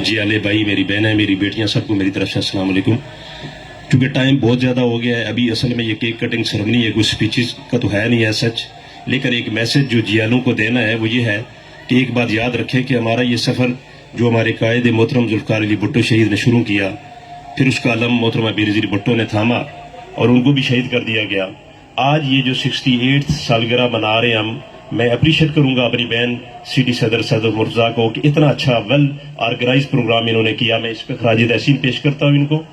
जियाले भाई, मेरी बहनें, मेरी बेटियां, सबको मेरी तरफ से अस्सलाम वालेकुम। चूँकि टाइम बहुत ज़्यादा हो गया है, अभी असल में ये केक कटिंग सेरेमनी है, कुछ स्पीचेस का तो है नहीं है सच, लेकिन एक मैसेज जो जियालों को देना है वो ये है कि एक बात याद रखें कि हमारा ये सफ़र जो हमारे कायद मोहतरम जुल्फ़िकार अली भुट्टो शहीद ने शुरू किया, फिर उसका अलम मोहतरमा बेनज़ीर भुट्टो ने थामा और उनको भी शहीद कर दिया गया। आज ये जो 68 सालगिरह मना रहे हैं हम, मैं अप्रिशिएट करूंगा अपनी बहन सिटी सदर मुर्तज़ा को कि इतना अच्छा वेल ऑर्गेनाइज प्रोग्राम इन्होंने किया। मैं इस पर खराज तहसीन पेश करता हूं इनको।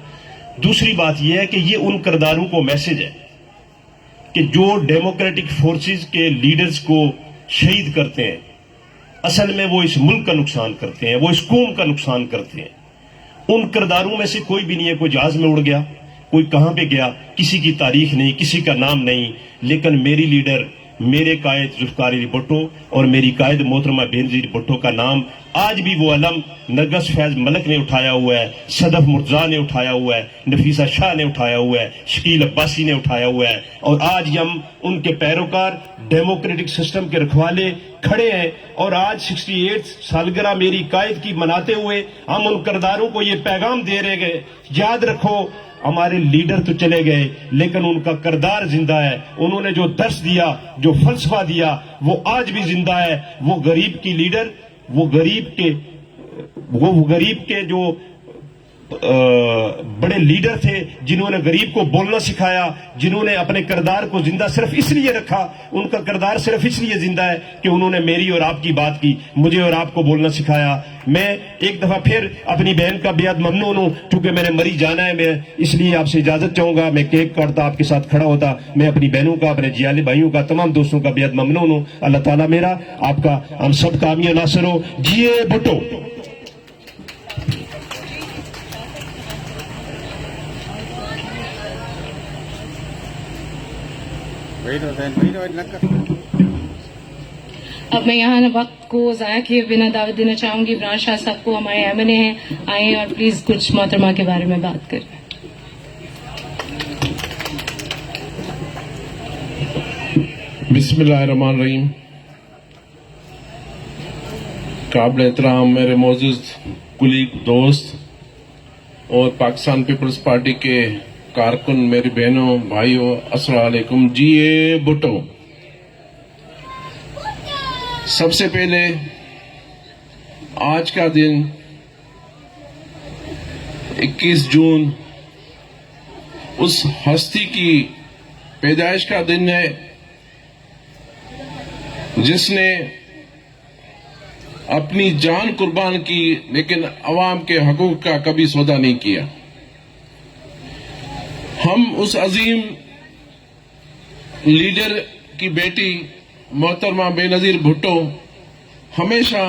दूसरी बात यह है कि ये उन किरदारों को मैसेज है कि जो डेमोक्रेटिक फोर्सेस के लीडर्स को शहीद करते हैं, असल में वो इस मुल्क का नुकसान करते हैं, वो इस कौम का नुकसान करते हैं। उन किरदारों में से कोई भी नहीं है, कोई जहाज में उड़ गया, कोई कहां पे गया, किसी की तारीख नहीं, किसी का नाम नहीं, लेकिन मेरी लीडर, मेरे कायद जुल्फ़िकार अली भुट्टो और मेरी कायद मोहतरमा बेनज़ीर भुट्टो का नाम आज भी वो अलम नरगस फैज मलक ने उठाया हुआ है, सदफ मुर्तज़ा ने उठाया हुआ है, नफीसा शाह ने उठाया हुआ है, शकील अब्बासी ने उठाया हुआ है, और आज हम उनके पैरोकार डेमोक्रेटिक सिस्टम के रखवाले खड़े हैं। और आज 68 सालगिरह मेरी कायद की मनाते हुए हम उन किरदारों को ये पैगाम दे रहे गए, याद रखो हमारे लीडर तो चले गए लेकिन उनका किरदार जिंदा है। उन्होंने जो दर्स दिया, जो फलसफा दिया, वो आज भी जिंदा है। वो गरीब की लीडर, वो गरीब के जो बड़े लीडर थे, जिन्होंने गरीब को बोलना सिखाया, जिन्होंने अपने किरदार को जिंदा सिर्फ इसलिए रखा, उनका किरदार सिर्फ इसलिए जिंदा है कि उन्होंने मेरी और आपकी बात की, मुझे और आपको बोलना सिखाया। मैं एक दफा फिर अपनी बहन का बेहद ममनून हूं, चूंकि मैंने मरी जाना है, मैं इसलिए आपसे इजाजत चाहूंगा। मैं केक काटता, आपके साथ खड़ा होता। मैं अपनी बहनों का, अपने जियाले भाइयों का, तमाम दोस्तों का बेहद ममनून हूं। अल्लाह ताला मेरा आपका हम सब का आमिर नासिर हो। जिए भुट्टो। अब मैं यहाँ वक्त को ज़ाया किए बिना दावत देना चाहूंगी इमरान शाह साहब को, हमारे एमएनए हैं, आए और प्लीज कुछ मोहतरमा के बारे में बात करें। बिस्मिल्लाहिर्रहमानिर्रहीम। काबिल एहतराम मेरे मौजूद कुलीग, दोस्त और पाकिस्तान पीपल्स पार्टी के कारकुन, मेरी बहनों, भाइयों, अस्सलाम वालेकुम। जिए भुट्टो। सबसे पहले आज का दिन 21 जून उस हस्ती की पैदाइश का दिन है जिसने अपनी जान कुर्बान की लेकिन अवाम के हकूक का कभी सौदा नहीं किया। हम उस अजीम लीडर की बेटी मोहतरमा बेनज़ीर भुट्टो हमेशा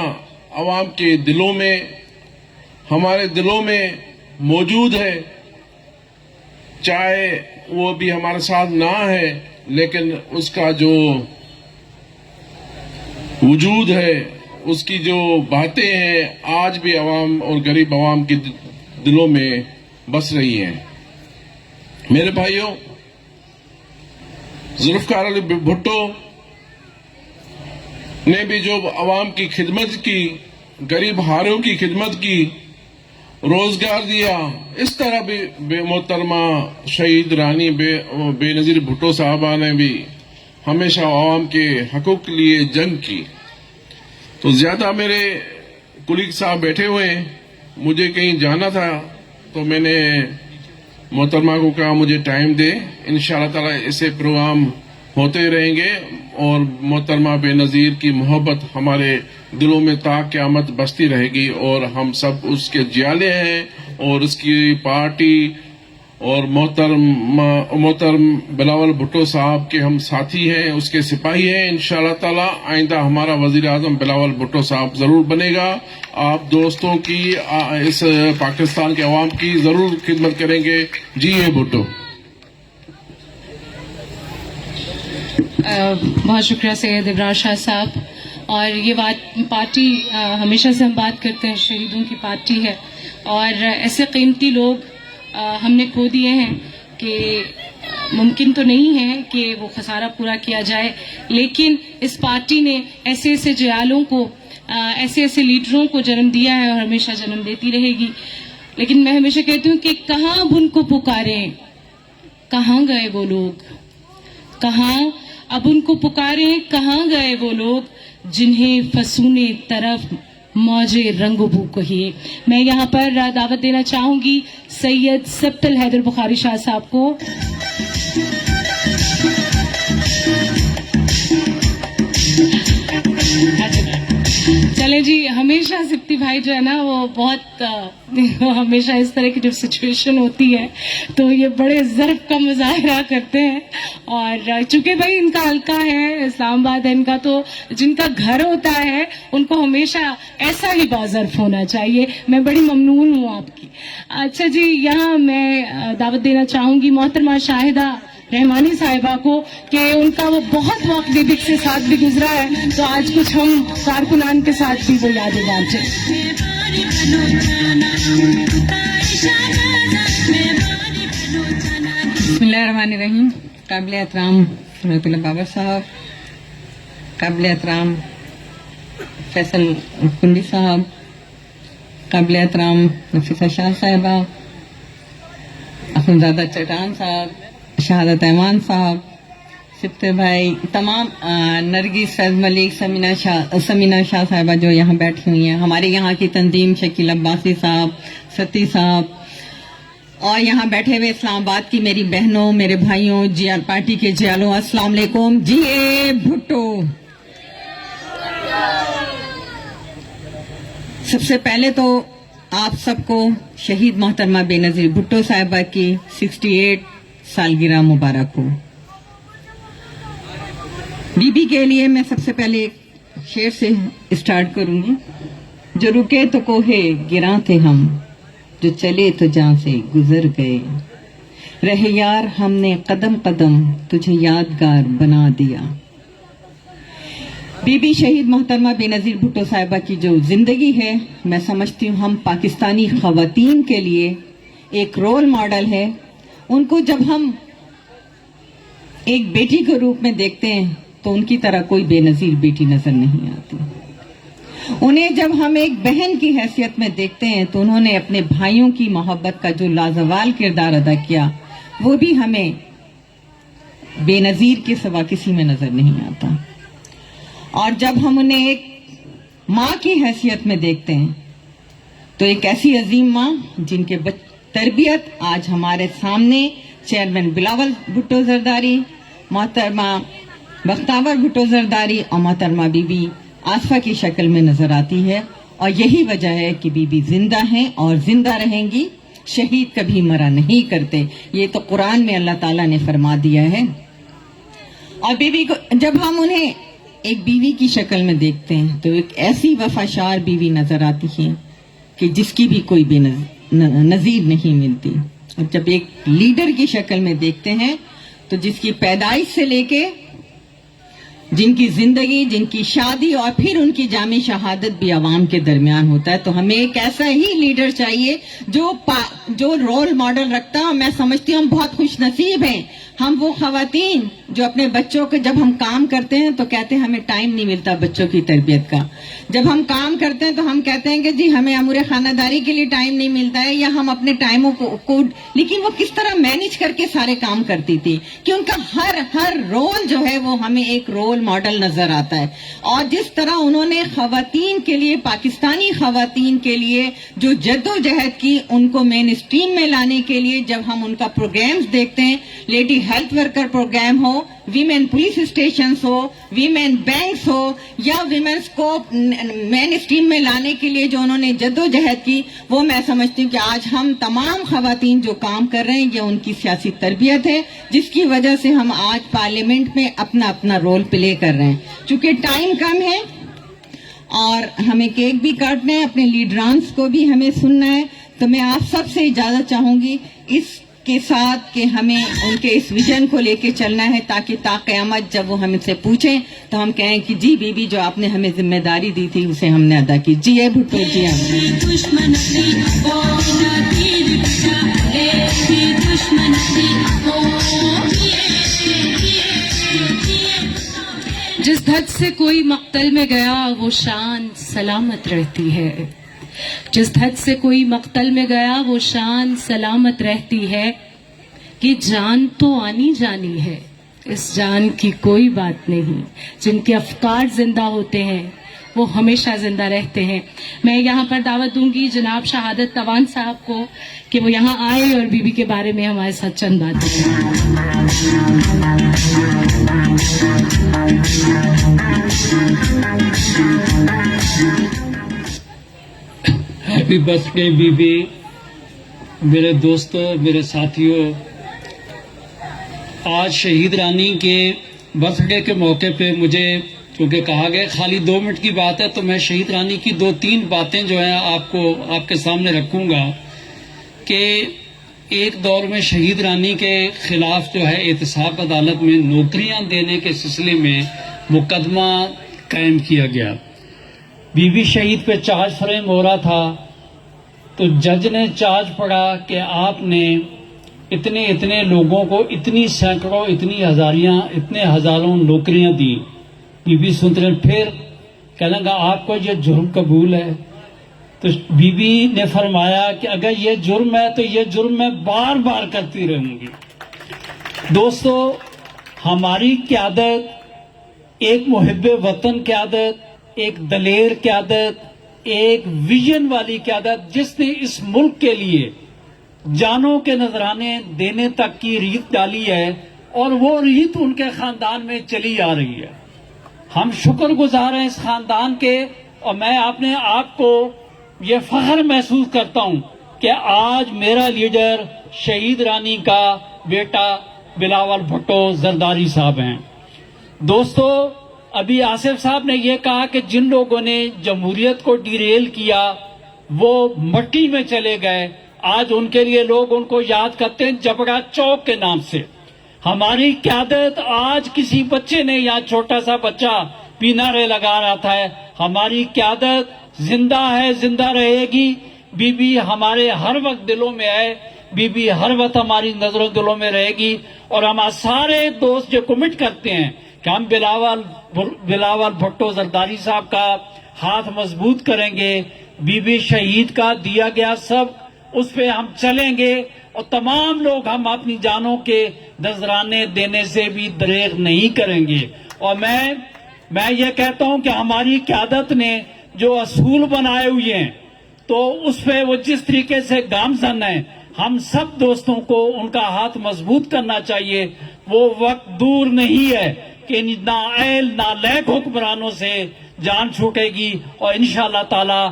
अवाम के दिलों में, हमारे दिलों में मौजूद है। चाहे वो भी हमारे साथ ना है, लेकिन उसका जो वजूद है, उसकी जो बातें हैं, आज भी अवाम और गरीब अवाम के दिलों में बस रही हैं। मेरे भाइयों, जुल्फ़िकार अली भुट्टो ने भी जो अवाम की खिदमत की, गरीब हारों की खिदमत की, रोजगार दिया, इस तरह भी मोहतरमा शहीद रानी बेनज़ीर भुट्टो साहबा ने भी हमेशा अवाम के हकूक के लिए जंग की। तो ज्यादा मेरे कुलीग साहब बैठे हुए हैं, मुझे कहीं जाना था तो मैंने मोहतरमा को कहा मुझे टाइम दे, इंशाअल्लाह ताला ऐसे प्रोग्राम होते रहेंगे और मोहतरमा बेनज़ीर की मोहब्बत हमारे दिलों में ता क़यामत बसती रहेगी। और हम सब उसके जियाले हैं और उसकी पार्टी और मोहतरम बिलावल भुट्टो साहब के हम साथी हैं, उसके सिपाही हैं। इंशाअल्लाह ताला आइंदा हमारा वजीर आजम बिलावल भुट्टो साहब जरूर बनेगा। आप दोस्तों की, इस पाकिस्तान के अवाम की जरूर खिदमत करेंगे। जी ये भुट्टो। बहुत शुक्रिया सैयद इमरान शाह साहब। और ये बात पार्टी, हमेशा से हम बात करते हैं, शहीदों की पार्टी है और ऐसे कीमती लोग हमने खो दिए हैं कि मुमकिन तो नहीं है कि वो खसारा पूरा किया जाए, लेकिन इस पार्टी ने ऐसे ऐसे जयालों को ऐसे ऐसे लीडरों को जन्म दिया है और हमेशा जन्म देती रहेगी. लेकिन मैं हमेशा कहती हूँ कि कहाँ अब उनको पुकारें, कहाँ गए वो लोग, कहाँ अब उनको पुकारें, कहाँ गए वो लोग जिन्हें फसूने तरफ मौजे रंगबू कहिए. मैं यहाँ पर दावत देना चाहूंगी सैयद सब्तल हैदर बुखारी शाह साहब को. चले जी, हमेशा सिप्ती भाई जो है ना वो बहुत हमेशा इस तरह की जब सिचुएशन होती है तो ये बड़े ज़र्फ का मुजाहरा करते हैं. और चूंकि भाई इनका हल्का है, इस्लामाबाद है इनका, तो जिनका घर होता है उनको हमेशा ऐसा ही बहुत ज़र्फ होना चाहिए. मैं बड़ी ममनून हूँ आपकी. अच्छा जी, यहाँ मैं दावत देना चाहूँगी मोहतरमा शाहिदा रहमानी साहिबा को कि उनका वो बहुत वक्त बीबिक से साथ भी गुजरा है, तो आज कुछ हम कारकुनान के साथ भी वो यादें बांटे. बिस्मिल्लाहिर्रहमानिर्रहीम. काबिल एहतराम रहमतुल्लाह बाबर साहब, काबिल एहतराम फैसल कुंडी साहब, काबिल एहतराम नफीसा शाह साहिबा, अखुंजादा चट्टान साहब, शहादत ऐमान साहब, सिप्ते भाई, तमाम नरगिस फैज मलिक, समीना शाह साहिबा जो यहाँ बैठी हुई हैं, हमारे यहाँ की तंजीम शकील अब्बासी साहब, सती साहब, और यहाँ बैठे हुए इस्लामाबाद की मेरी बहनों, मेरे भाइयों, जीआर पार्टी के जियालों, अस्सलाम वालेकुम. जी भुट्टो. सबसे पहले तो आप सबको शहीद मोहतरमा बेनजीर भुट्टो साहिबा की 68 सालगिरह मुबारक हो. बीबी के लिए मैं सबसे पहले एक शेर से स्टार्ट करूंगी. जो रुके तो कोहे गिरा थे हम, जो चले तो जहां से गुजर गए, रहे यार हमने कदम कदम तुझे यादगार बना दिया. बीबी शहीद मोहतरमा बेनजीर भुट्टो साहिबा की जो जिंदगी है, मैं समझती हूँ हम पाकिस्तानी खवातीन के लिए एक रोल मॉडल है. उनको जब हम एक बेटी के रूप में देखते हैं तो उनकी तरह कोई बेनजीर बेटी नजर नहीं आती. उन्हें जब हम एक बहन की हैसियत में देखते हैं तो उन्होंने अपने भाइयों की मोहब्बत का जो लाजवाल किरदार अदा किया वो भी हमें बेनजीर के सिवा किसी में नजर नहीं आता. और जब हम उन्हें एक माँ की हैसियत में देखते हैं तो एक ऐसी अजीम माँ जिनके तरबियत आज हमारे सामने चेयरमैन बिलावल भुट्टो जरदारी, मोहतरमा बख्तावर भुट्टो जरदारी और मोहतरमा बीबी आसफा की शक्ल में नजर आती है. और यही वजह है कि बीबी जिंदा हैं और जिंदा रहेंगी. शहीद कभी मरा नहीं करते, ये तो कुरान में अल्लाह ताला ने फरमा दिया है. और बीबी को जब हम उन्हें एक बीवी की शक्ल में देखते हैं तो एक ऐसी वफाशार बीवी नजर आती है कि जिसकी भी कोई नजीर नहीं मिलती. और जब एक लीडर की शक्ल में देखते हैं तो जिसकी पैदाइश से लेके जिनकी जिंदगी, जिनकी शादी और फिर उनकी जामी शहादत भी आवाम के दरमियान होता है, तो हमें एक ऐसा ही लीडर चाहिए जो रोल मॉडल रखता है. मैं समझती हूँ हम बहुत खुश नसीब हैं, हम वो खवातीन जो अपने बच्चों के जब हम काम करते हैं तो कहते हैं हमें टाइम नहीं मिलता बच्चों की तरबियत का. जब हम काम करते हैं तो हम कहते हैं कि जी हमें अमूर खानादारी के लिए टाइम नहीं मिलता है, या हम अपने टाइमों को लेकिन वो किस तरह मैनेज करके सारे काम करती थी कि उनका हर रोल जो है वो हमें एक रोल मॉडल नजर आता है. और जिस तरह उन्होंने खवातीन के लिए, पाकिस्तानी खवातीन के लिए जो जद्दोजहद की, उनको मेन स्ट्रीम में लाने के लिए जब हम उनका प्रोग्राम्स देखते हैं, लेडी हेल्थ वर्कर प्रोग्राम हो, वीमेन पुलिस स्टेशन हो, वीमेन बैंक्स हो, या वीमेन्स को मेन स्ट्रीम में लाने के लिए जो उन्होंने जद्दोजहद की, वो मैं समझती हूँ कि आज हम तमाम खवातीन जो काम कर रहे हैं ये उनकी सियासी तरबियत है, जिसकी वजह से हम आज पार्लियामेंट में अपना अपना रोल प्ले कर रहे हैं. चूंकि टाइम कम है और हमें केक भी काटना है, अपने लीडरांस को भी हमें सुनना है, तो मैं आप सबसे इजाजत चाहूंगी इसके साथ कि हमें उनके इस विजन को लेके चलना है, ताकि ताक़यामत जब वो हमसे पूछें तो हम कहें कि जी बीबी जो आपने हमें जिम्मेदारी दी थी उसे हमने अदा की. जी है भुट्टो जी. जिस دھج سے کوئی مقتل میں گیا وہ شان سلامت رہتی ہے. جس دھج سے کوئی مقتل میں گیا وہ شان سلامت رہتی ہے. کہ جان تو آنی جانی ہے، اس جان کی کوئی بات نہیں. جن کے افکار زندہ ہوتے ہیں وہ ہمیشہ زندہ رہتے ہیں. میں یہاں پر دعوت دوں گی جناب شہادت توان صاحب کو کہ وہ یہاں آئے اور بی بی کے بارے میں ہمارے ساتھ چند باتیں ہیپی برتھ ڈے بی بی. میرے دوستوں، میرے ساتھیوں، آج شہید رانی کے برتھ ڈے کے موقع پہ مجھے کیونکہ کہا گیا خالی 2 منٹ کی بات ہے تو میں شہید رانی کی 2-3 باتیں جو ہیں آپ کے سامنے رکھوں گا. کہ ایک دور میں شہید رانی کے خلاف جو ہے احتساب عدالت میں نوکریاں دینے کے سلسلے میں مقدمہ قائم کیا گیا. بی بی شہید پہ چارج فریم ہو رہا تھا تو جج نے چارج پڑھا کہ آپ نے اتنے لوگوں کو اتنی سینکڑوں اتنی ہزاروں نوکریاں دی. بی بی سنتے ہیں پھر کہنے لگا آپ کو یہ جرم قبول ہے؟ تو بی بی نے فرمایا کہ اگر یہ جرم ہے تو یہ جرم میں بار بار کرتی رہوں گی. دوستو، ہماری قیادت ایک محب وطن قیادت، ایک دلیر قیادت، ایک ویژن والی قیادت جس نے اس ملک کے لیے جانوں کے نذرانے دینے تک کی ریت ڈالی ہے اور وہ ریت ان کے خاندان میں چلی آ رہی ہے. ہم شکر گزار ہیں اس خاندان کے، اور میں اپنے آپ کو یہ فخر محسوس کرتا ہوں کہ آج میرا لیڈر شہید رانی کا بیٹا بلاول بھٹو زرداری صاحب ہیں. دوستو، ابھی آصف صاحب نے یہ کہا کہ جن لوگوں نے جمہوریت کو ڈیریل کیا وہ مٹی میں چلے گئے. آج ان کے لیے لوگ ان کو یاد کرتے ہیں جبڑا چوک کے نام سے. ہماری قیادت آج کسی بچے نے، یا چھوٹا سا بچہ پینارے لگا رہا تھا، ہماری قیادت زندہ ہے، زندہ رہے گی. بی بی ہمارے ہر وقت دلوں میں ہے، بی بی ہر وقت ہماری نظروں دلوں میں رہے گی. اور ہم سارے دوست جو کمٹ کرتے ہیں کہ ہم بلاول بھٹو زرداری صاحب کا ہاتھ مضبوط کریں گے، بی بی شہید کا دیا گیا سب اس پہ ہم چلیں گے، اور تمام لوگ ہم اپنی جانوں کے نذرانے دینے سے بھی دریغ نہیں کریں گے. اور میں یہ کہتا ہوں کہ ہماری قیادت نے جو اصول بنائے ہوئے ہیں تو اس پہ وہ جس طریقے سے گامزن ہیں، ہم سب دوستوں کو ان کا ہاتھ مضبوط کرنا چاہیے. وہ وقت دور نہیں ہے کہ نااہل نالائق حکمرانوں سے جان چھوٹے گی، اور انشاءاللہ تعالی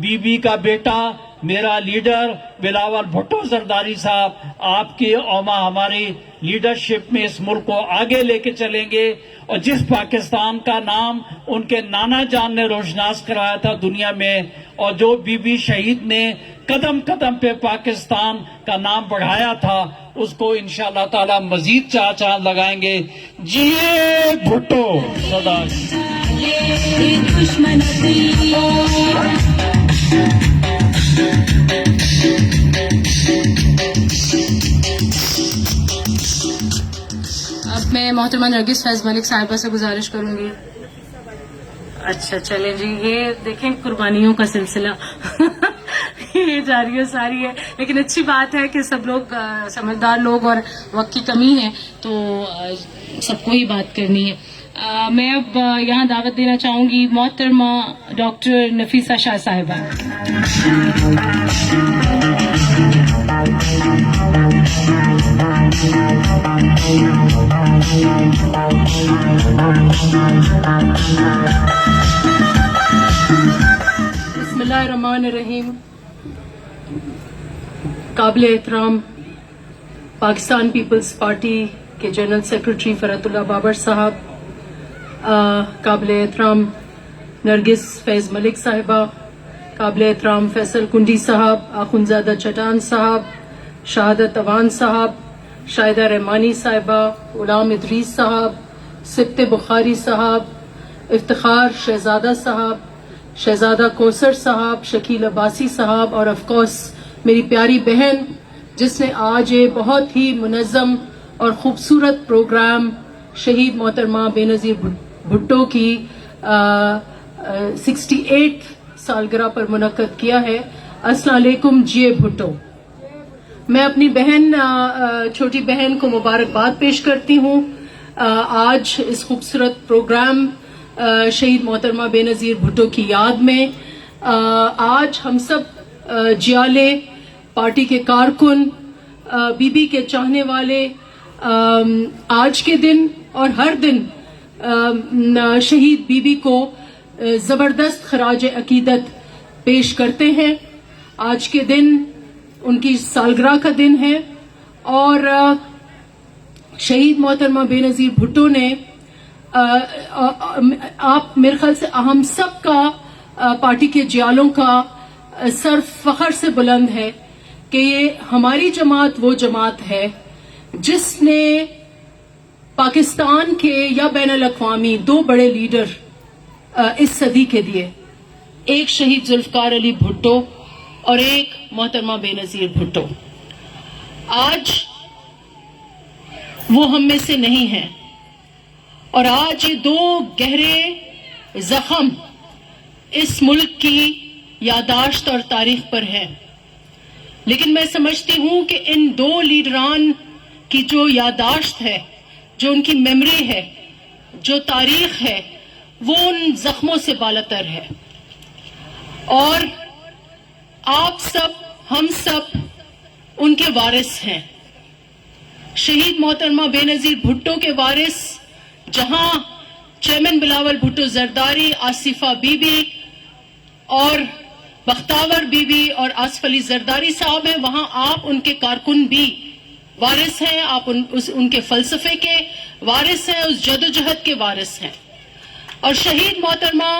بی بی کا بیٹا میرا لیڈر بلاول بھٹو زرداری صاحب آپ کی ہماری لیڈرشپ میں اس ملک کو آگے لے کے چلیں گے. اور جس پاکستان کا نام ان کے نانا جان نے روشناس کرایا تھا دنیا میں، اور جو بی بی شہید نے قدم قدم پہ پاکستان کا نام بڑھایا تھا، اس کو انشاءاللہ تعالی مزید چاند لگائیں گے. جیے بھٹو سدا. اب میں محترمہ نرگس فیض ملک صاحبہ سے گزارش کروں گی. اچھا چلیں جی، یہ دیکھیں قربانیوں کا سلسلہ یہ جاری و ساری ہے، لیکن اچھی بات ہے کہ سب لوگ سمجھدار لوگ، اور وقت کی کمی ہے تو سب کو ہی بات کرنی ہے. میں اب یہاں دعوت دینا چاہوں گی محترمہ ڈاکٹر نفیسہ شاہ صاحبہ. بسم اللہ الرحمن الرحیم. قابل احترام پاکستان پیپلز پارٹی کے جنرل سیکرٹری فرحت اللہ بابر صاحب، قابل احترام نرگس فیض ملک صاحبہ، قابل احترام فیصل کنڈی صاحب، آخونزادہ چٹان صاحب، شہادت توان صاحب، شاہدہ رحمانی صاحبہ، غلام ادریس صاحب، سبت بخاری صاحب، افتخار شہزادہ صاحب، شہزادہ کوثر صاحب، شکیل عباسی صاحب، اور آف کورس میری پیاری بہن جس نے آج یہ بہت ہی منظم اور خوبصورت پروگرام شہید محترمہ بے نظیر भुट्टो की 68 सालगिरह पर मुनक्कद किया है। अस्सलाम वालेकुम, जिए भुट्टो। मैं अपनी बहन छोटी बहन को मुबारकबाद पेश करती हूँ आज इस खूबसूरत प्रोग्राम शहीद मोहतरमा बेनज़ीर भुट्टो की याद में। आज हम सब जियाले, पार्टी के कारकुन, बीबी के चाहने वाले आज के दिन और हर दिन शहीद बीबी को ज़बरदस्त खराज अकीदत पेश करते हैं। आज के दिन उनकी सालगिरह का दिन है और शहीद मोहतरमा बेनज़ीर भुट्टो ने आप मेरे ख्याल से हम सब का पार्टी के जियालों का सर फख्र से बुलंद है कि ये हमारी जमात वो जमात है जिसने पाकिस्तान के या बैनुल अक़वामी 2 बड़े लीडर इस सदी के दिए, एक शहीद जुल्फ़िकार अली भुट्टो और एक मोहतरमा बेनज़ीर भुट्टो। आज वो हम में से नहीं है और आज ये 2 गहरे जख्म इस मुल्क की यादाश्त और तारीख पर है। लेकिन मैं समझती हूं कि इन 2 लीडरान की जो यादाश्त है, जो उनकी मेमोरी है, जो तारीख है, वो उन जख्मों से बालातर है। और आप सब, हम सब उनके वारिस हैं। शहीद मोहतरमा बेनज़ीर भुट्टो के वारिस जहां चेयरमैन बिलावल भुट्टो जरदारी, आसिफा बीबी और बख्तावर बीबी और आसिफ अली जरदारी साहब हैं, वहां आप उनके कारकुन भी वारिस हैं। आप उनके फलसफे के वारिस हैं, उस जदोजहद के वारिस हैं। और शहीद मोहतरमा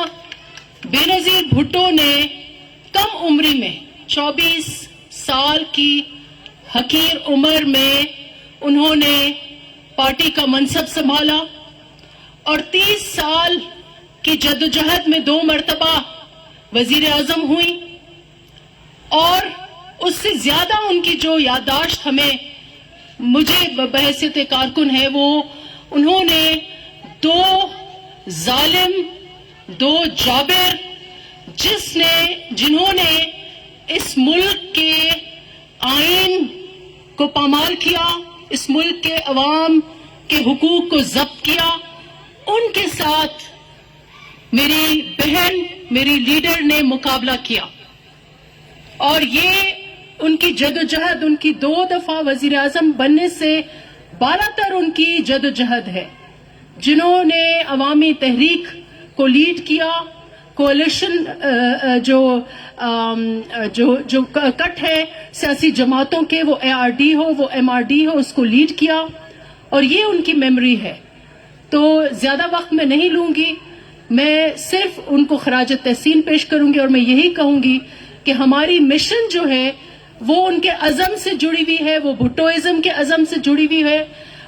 बेनज़ीर भुट्टो ने कम उम्री में 24 साल की हकीर उम्र में उन्होंने पार्टी का मनसब संभाला और 30 साल की जदोजहद में 2 मरतबा वजीर आजम हुई। और उससे ज्यादा उनकी जो यादाश्त हमें मुझे बहैसियत कारकुन है, वो उन्होंने 2 जालिम, 2 जाबिर जिन्होंने इस मुल्क के आइन को पामाल किया, इस मुल्क के अवाम के हुकूक को जब्त किया, उनके साथ मेरी बहन, मेरी लीडर ने मुकाबला किया। और ये उनकी जदोजहद, उनकी 2 दफा वजीर आजम बनने से बालातर उनकी जदोजहद है, जिन्होंने अवामी तहरीक को लीड किया, कोalition जो कट है सियासी जमातों के, वो ARD हो, वो MRD हो, उसको लीड किया। और ये उनकी मेमोरी है। तो ज्यादा वक्त मैं नहीं लूंगी, मैं सिर्फ उनको खराज तहसीन पेश करूंगी और मैं यही कहूंगी कि हमारी मिशन जो है वो उनके अज़म से जुड़ी हुई है, वो भुट्टोइज्म के अज़म से जुड़ी हुई है,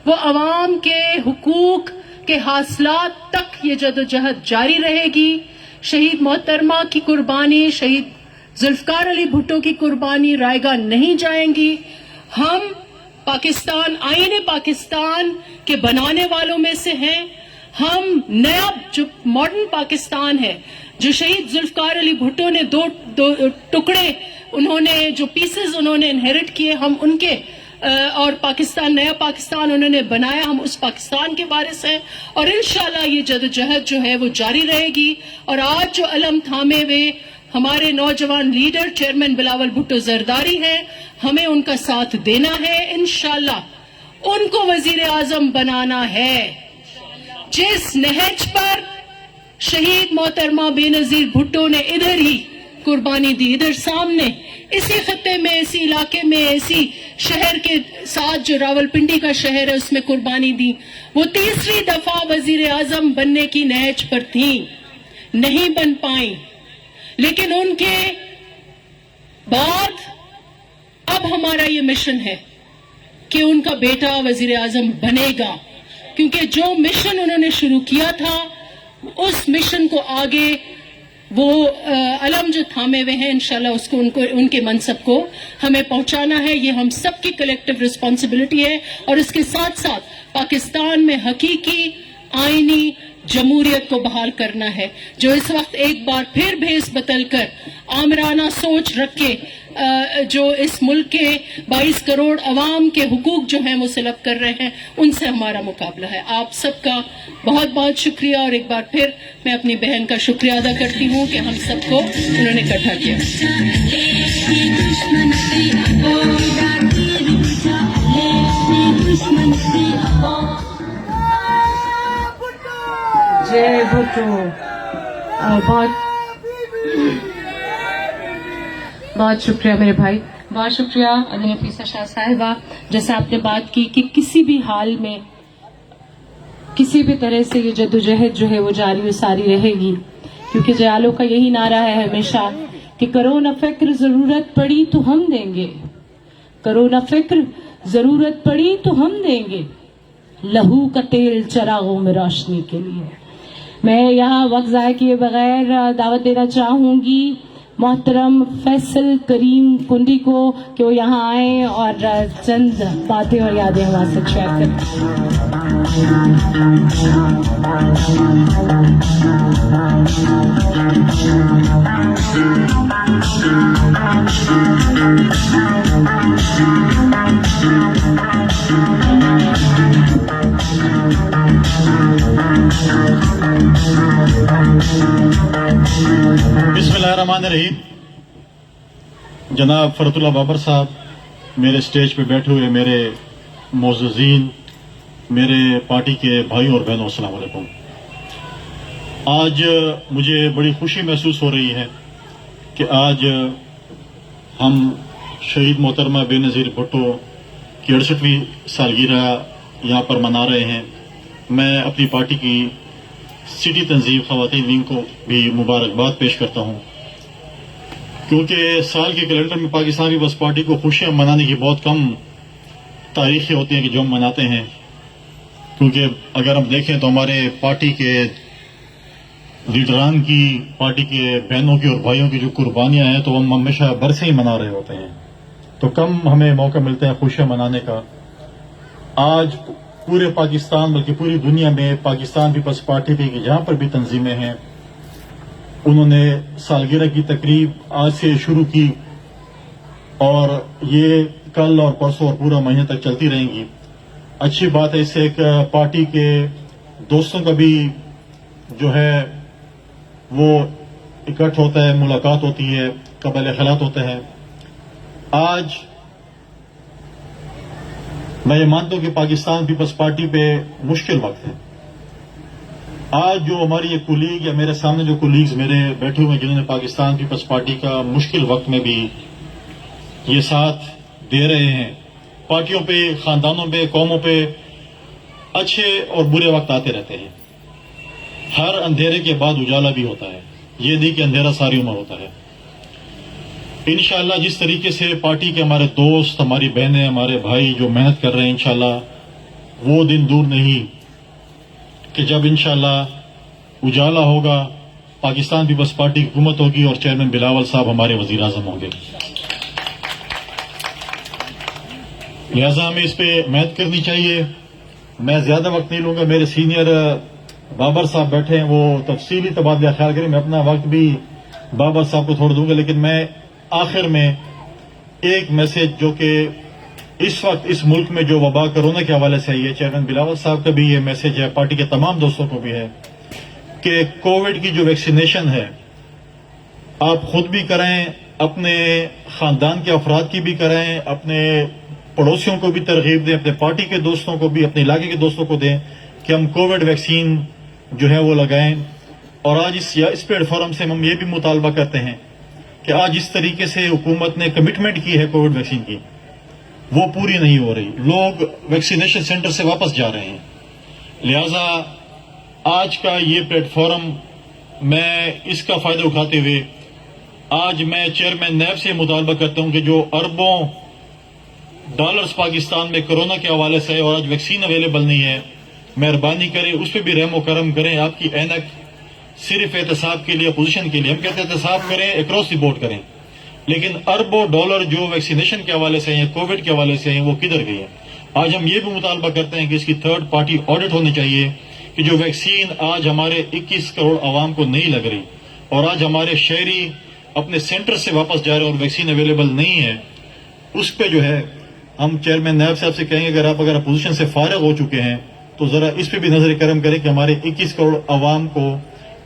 वो अवाम के हुकूक के हासिलात तक ये जदोजहद जारी रहेगी। शहीद मोहतरमा की कुर्बानी, शहीद जुल्फ़िकार अली भुट्टो की कुर्बानी रायगा नहीं जाएंगी। हम पाकिस्तान, आईने पाकिस्तान के बनाने वालों में से हैं। हम नया जो मॉडर्न पाकिस्तान है, जो शहीद जुल्फ़िकार अली भुट्टो ने 2 टुकड़े उन्होंने, जो पीसेस उन्होंने इनहेरिट किए, हम उनके और पाकिस्तान, नया पाकिस्तान उन्होंने बनाया, हम उस पाकिस्तान के वारिस हैं। और इंशाल्लाह ये जदोजहद जो है वो जारी रहेगी। और आज जो अलम थामे हुए हमारे नौजवान लीडर चेयरमैन बिलावल भुट्टो जरदारी हैं, हमें उनका साथ देना है। इंशाल्लाह उनको वजीर आजम बनाना है। जिस नहज पर शहीद मोहतरमा बेनज़ीर भुट्टो ने इधर ही कुर्बानी दी, इधर सामने इसी खत्ते में, इसी इलाके में, इसी शहर के साथ जो रावलपिंडी का शहर है उसमें कुर्बानी दी, वो 3री दफा वजीर आजम बनने की नहज पर थी, नहीं बन पाई। लेकिन उनके बाद अब हमारा ये मिशन है कि उनका बेटा वजीर आजम बनेगा, क्योंकि जो मिशन उन्होंने शुरू किया था उस मिशन को आगे वो अलम जो थामे हुए हैं, इंशाल्लाह उसको उनके मनसब को हमें पहुंचाना है। ये हम सब की कलेक्टिव रिस्पॉन्सिबिलिटी है। और इसके साथ साथ पाकिस्तान में हकीकी आईनी जमहूरियत को बहाल करना है, जो इस वक्त एक बार फिर भेस बदल कर आमराना सोच रख के जो इस मुल्क के 22 करोड़ अवाम के हुकूक जो हैं वो सलब कर रहे हैं, उनसे हमारा मुकाबला है। आप सबका बहुत बहुत शुक्रिया, और एक बार फिर मैं अपनी बहन का शुक्रिया अदा करती हूँ कि हम सबको उन्होंने इकट्ठा किया। जय भुट्टो। बहुत शुक्रिया मेरे भाई, बहुत शुक्रिया आदरणीय नफीसा शाह साहिबा। जैसे आपने बात की कि किसी भी हाल में किसी भी तरह से ये जद्दोजहद जो है वो जारी व सारी रहेगी, क्योंकि जयालों का यही नारा है हमेशा कि करो न फिक्र, जरूरत पड़ी तो हम देंगे, करो न फिक्र, जरूरत पड़ी तो हम देंगे, लहू का तेल चरागों में रोशनी के लिए। मैं यहाँ वक्त ज़ाया किए बगैर दावत देना चाहूँगी मोहतरम फैसल करीम कुंडी को कि वो यहाँ आए और चंद बातें और यादें हमारे साथ शेयर करें। बिस्मिल्लाहिर्रहमानिर्रहीम। जनाब फरतुल्लाह बाबर साहब, मेरे स्टेज पे बैठे हुए मेरे मोअज़्ज़ीन, मेरे पार्टी के भाइयों और बहनों, अस्सलाम वालेकुम। आज मुझे बड़ी खुशी महसूस हो रही है कि आज हम शहीद मोहतरमा बेनज़ीर भुट्टो की 68वीं सालगिरह यहाँ पर मना रहे हैं। मैं अपनी पार्टी की सिटी तंजीम ख़वातीन विंग को भी मुबारकबाद पेश करता हूँ, क्योंकि साल के कैलेंडर में पाकिस्तान पीपल्स पार्टी को खुशियाँ मनाने की बहुत कम तारीखें होती हैं कि जो हम मनाते हैं। क्योंकि अगर हम देखें तो हमारे पार्टी के लीडरान की, पार्टी के बहनों की और भाइयों की जो कुर्बानियाँ हैं तो हम हमेशा बरसे ही मना रहे होते हैं, तो कम हमें मौका मिलता है खुशियाँ मनाने का। आज पूरे पाकिस्तान बल्कि पूरी दुनिया में पाकिस्तान पीपल्स पार्टी की जहां पर भी तंजीमें हैं, उन्होंने सालगिरह की तकरीब आज से शुरू की और ये कल और परसों और पूरा महीने तक चलती रहेंगी। अच्छी बात है, इससे एक पार्टी के दोस्तों का भी जो है वो इकट्ठ होता है, मुलाकात होती है, कबाइल ख़िलात होते हैं। आज मैं ये मानता हूं कि पाकिस्तान पीपल्स पार्टी पे मुश्किल वक्त है। आज जो हमारी ये कुलीग या मेरे सामने जो कुलीग्स मेरे बैठे हुए हैं, जिन्होंने पाकिस्तान पीपल्स पार्टी का मुश्किल वक्त में भी ये साथ दे रहे हैं। पार्टियों पे, खानदानों पे, कौमों पे अच्छे और बुरे वक्त आते रहते हैं। हर अंधेरे के बाद उजाला भी होता है, ये नहीं कि अंधेरा सारी उम्र होता है। इंशाअल्लाह जिस तरीके से पार्टी के हमारे दोस्त, हमारी बहनें, हमारे भाई जो मेहनत कर रहे हैं, इंशाअल्लाह वो दिन दूर नहीं कि जब इंशाअल्लाह उजाला होगा, पाकिस्तान पीपल्स पार्टी की हुकूमत होगी और चेयरमैन बिलावल साहब हमारे वजीर आजम होंगे। लिहाजा हमें इस पे मेहनत करनी चाहिए। मैं ज्यादा वक्त नहीं लूंगा, मेरे सीनियर बाबर साहब बैठे हैं, वो तफसीली तबादला ख्याल करें। मैं अपना वक्त भी बाबर साहब को छोड़ दूंगा, लेकिन मैं आखिर में एक मैसेज जो कि इस वक्त इस मुल्क में जो वबा कोरोना के हवाले से आई है, चेयरमैन बिलावल साहब का भी ये मैसेज है, पार्टी के तमाम दोस्तों को भी है कि कोविड की जो वैक्सीनेशन है आप खुद भी कराएं, अपने खानदान के अफराद की भी कराएं, अपने पड़ोसियों को भी तरगीब दें, अपने पार्टी के दोस्तों को भी, अपने इलाके के दोस्तों को दें कि हम कोविड वैक्सीन जो है वो लगाएं। और आज इस प्लेटफॉर्म से हम ये भी मुतालबा करते हैं कि आज इस तरीके से हुकूमत ने कमिटमेंट की है कोविड वैक्सीन की, वो पूरी नहीं हो रही। लोग वैक्सीनेशन सेंटर से वापस जा रहे हैं। लिहाजा आज का ये प्लेटफॉर्म, मैं इसका फायदा उठाते हुए आज मैं चेयरमैन नैब से मुतालबा करता हूं कि जो अरबों डॉलर्स पाकिस्तान में कोरोना के हवाले से है और आज वैक्सीन अवेलेबल नहीं है, मेहरबानी करें उस पर भी रहम करम करें। आपकी ऐनक सिर्फ एहतसाब के लिए, अपोजिशन के लिए, हम कहते हैं एहतसाब करें, अक्रॉस द बोर्ड करें, लेकिन अरबों डॉलर जो वैक्सीनेशन के हवाले से हैं, कोविड के हवाले से हैं, वो किधर गई है। आज हम ये भी मुतालबा करते हैं कि इसकी थर्ड पार्टी ऑडिट होनी चाहिए کہ جو ویکسین آج ہمارے 21 کروڑ عوام کو نہیں لگ رہی اور آج ہمارے شہری اپنے سینٹر سے واپس جا رہے ہیں اور ویکسین اویلیبل نہیں ہے، اس پہ جو ہے ہم چیئرمین نائب صاحب سے کہیں گے اگر اپوزیشن سے فارغ ہو چکے ہیں تو ذرا اس پہ بھی نظر کرم کریں کہ ہمارے 21 کروڑ عوام کو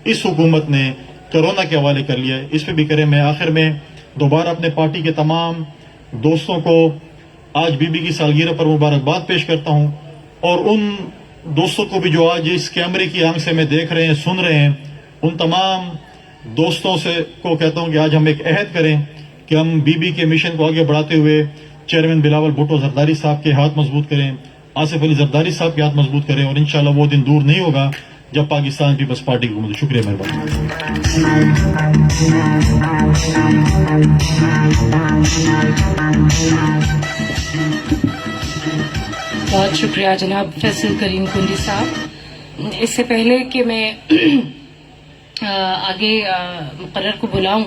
اس حکومت نے کرونا کے حوالے کر لیا ہے، اس پہ بھی کریں۔ میں آخر میں دوبارہ اپنے پارٹی کے تمام دوستوں کو آج بی بی کی سالگرہ پر مبارکباد پیش کرتا ہوں، اور ان دوستوں کو بھی جو آج اس کیمرے کی آنکھ سے ہمیں دیکھ رہے ہیں، سن رہے ہیں، ان تمام دوستوں سے کو کہتا ہوں کہ آج ہم ایک عہد کریں کہ ہم بی بی کے مشن کو آگے بڑھاتے ہوئے چیئرمین بلاول بھٹو زرداری صاحب کے ہاتھ مضبوط کریں، آصف علی زرداری صاحب کے ہاتھ مضبوط کریں، اور انشاءاللہ وہ دن دور نہیں ہوگا جب پاکستان پیپلز پارٹی کی حکومت۔ شکریہ، مہربانی۔ بہت شکریہ جناب فیصل کریم کنڈی صاحب۔ اس سے پہلے کہ میں آگے مقرر کو بلاؤں،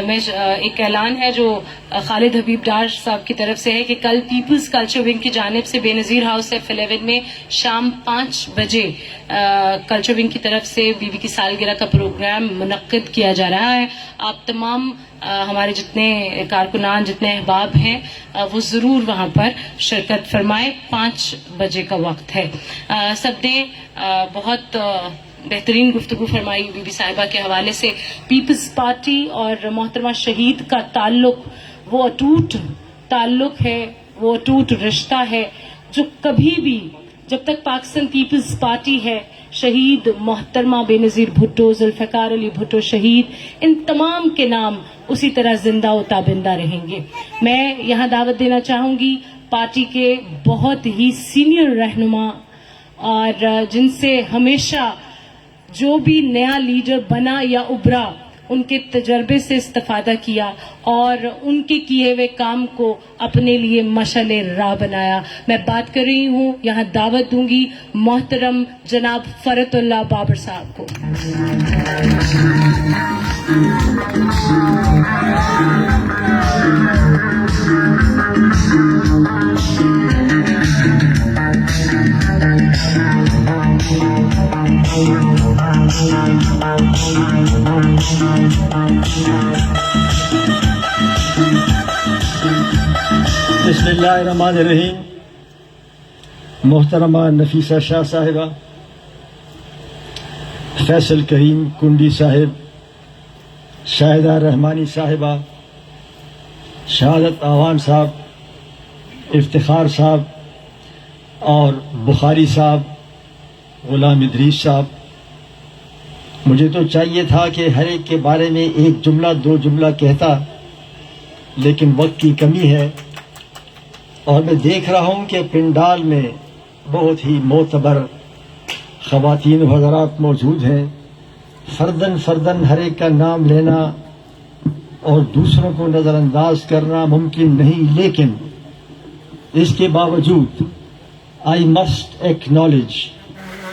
میں ایک اعلان ہے جو خالد حبیب ڈار صاحب کی طرف سے ہے کہ کل پیپلز کلچر ونگ کی جانب سے بے نظیر ہاؤس F11 میں شام 5 بجے کلچر ونگ کی طرف سے بی بی کی سالگرہ کا پروگرام منعقد کیا جا رہا ہے۔ آپ تمام ہمارے جتنے کارکنان، جتنے احباب ہیں، وہ ضرور وہاں پر شرکت فرمائیں۔ 5 بجے کا وقت ہے۔ سب نے بہت بہترین گفتگو فرمائی بی بی صاحبہ کے حوالے سے۔ پیپلز پارٹی اور محترمہ شہید کا تعلق وہ اٹوٹ تعلق ہے، وہ اٹوٹ رشتہ ہے جو کبھی بھی، جب تک پاکستان پیپلز پارٹی ہے، شہید محترمہ بے نظیر بھٹو، ذوالفقار علی بھٹو شہید، ان تمام کے نام اسی طرح زندہ و تابندہ رہیں گے۔ میں یہاں دعوت دینا چاہوں گی پارٹی کے بہت ہی سینئر رہنما، اور جن سے ہمیشہ جو بھی نیا لیڈر بنا یا ابھرا ان کے تجربے سے استفادہ کیا اور ان کے کیے ہوئے کام کو اپنے لیے مشعل راہ بنایا۔ میں بات کر رہی ہوں، یہاں دعوت دوں گی محترم جناب فرت اللہ بابر صاحب کو۔ بسم اللہ الرحمن الرحیم۔ محترمہ نفیسہ شاہ صاحبہ، فیصل کریم کنڈی صاحب، شاہدہ رحمانی صاحبہ، شہادت آوان صاحب، افتخار صاحب اور بخاری صاحب، غلام ادریس صاحب، مجھے تو چاہیے تھا کہ ہر ایک کے بارے میں ایک جملہ 2 جملہ کہتا، لیکن وقت کی کمی ہے، اور میں دیکھ رہا ہوں کہ پنڈال میں بہت ہی معتبر خواتین و حضرات موجود ہیں۔ فردن ہر ایک کا نام لینا اور دوسروں کو نظر انداز کرنا ممکن نہیں، لیکن اس کے باوجود آئی مسٹ ایکنالج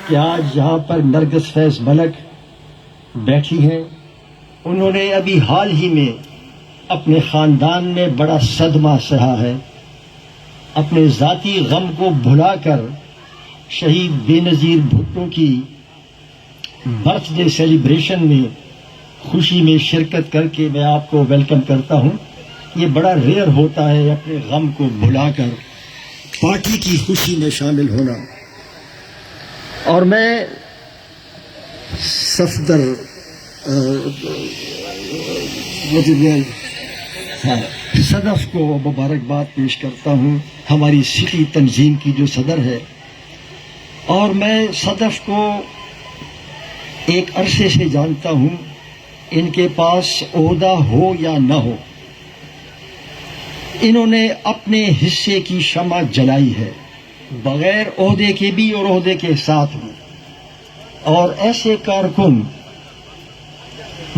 کہ آج یہاں پر نرگس فیض ملک بیٹھی ہیں۔ انہوں نے ابھی حال ہی میں اپنے خاندان میں بڑا صدمہ سہا ہے۔ اپنے ذاتی غم کو بھلا کر شہید بے نظیر بھٹو کی برتھ ڈے سیلیبریشن میں خوشی میں شرکت کر کے میں آپ کو ویلکم کرتا ہوں۔ یہ بڑا ریئر ہوتا ہے اپنے غم کو بھلا کر پارٹی کی خوشی میں شامل ہونا۔ اور میں صفدر صدف کو مبارکباد پیش کرتا ہوں، ہماری سٹی تنظیم کی جو صدر ہے، اور میں صدف کو ایک عرصے سے جانتا ہوں۔ ان کے پاس عہدہ ہو یا نہ ہو، انہوں نے اپنے حصے کی شمع جلائی ہے، بغیر عہدے کے بھی اور عہدے کے ساتھ بھی۔ اور ایسے کارکن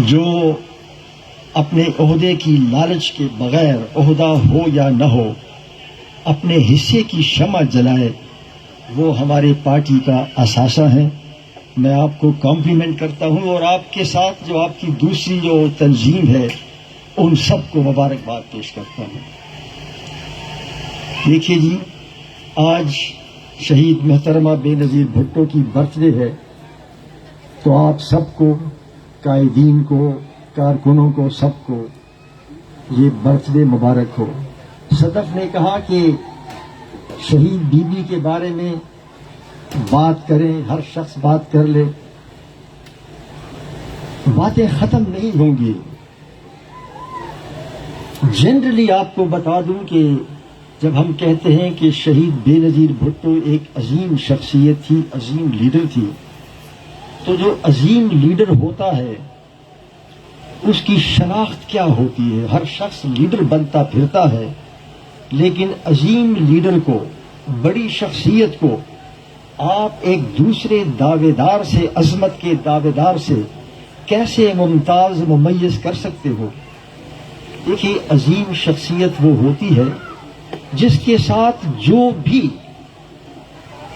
جو اپنے عہدے کی لالچ کے بغیر، عہدہ ہو یا نہ ہو، اپنے حصے کی شمع جلائے، وہ ہمارے پارٹی کا اثاثہ ہے۔ میں آپ کو کمپلیمنٹ کرتا ہوں، اور آپ کے ساتھ جو آپ کی دوسری جو تنظیم ہے ان سب کو مبارکباد پیش کرتا ہوں۔ دیکھیے جی، آج شہید محترمہ بے نظیر بھٹو کی برتھ ڈے ہے تو آپ سب کو، قائدین کو، کارکنوں کو، سب کو یہ برتھ ڈے مبارک ہو۔ صدف نے کہا کہ شہید بی بی کے بارے میں بات کریں، ہر شخص بات کر لے، باتیں ختم نہیں ہوں گی۔ جنرلی آپ کو بتا دوں کہ جب ہم کہتے ہیں کہ شہید بے نظیر بھٹو ایک عظیم شخصیت تھی، عظیم لیڈر تھی، تو جو عظیم لیڈر ہوتا ہے اس کی شناخت کیا ہوتی ہے؟ ہر شخص لیڈر بنتا پھرتا ہے، لیکن عظیم لیڈر کو، بڑی شخصیت کو آپ ایک دوسرے دعوے دار سے، عظمت کے دعوے دار سے کیسے ممتاز ممیز کر سکتے ہو؟ دیکھیے، عظیم شخصیت وہ ہوتی ہے جس کے ساتھ جو بھی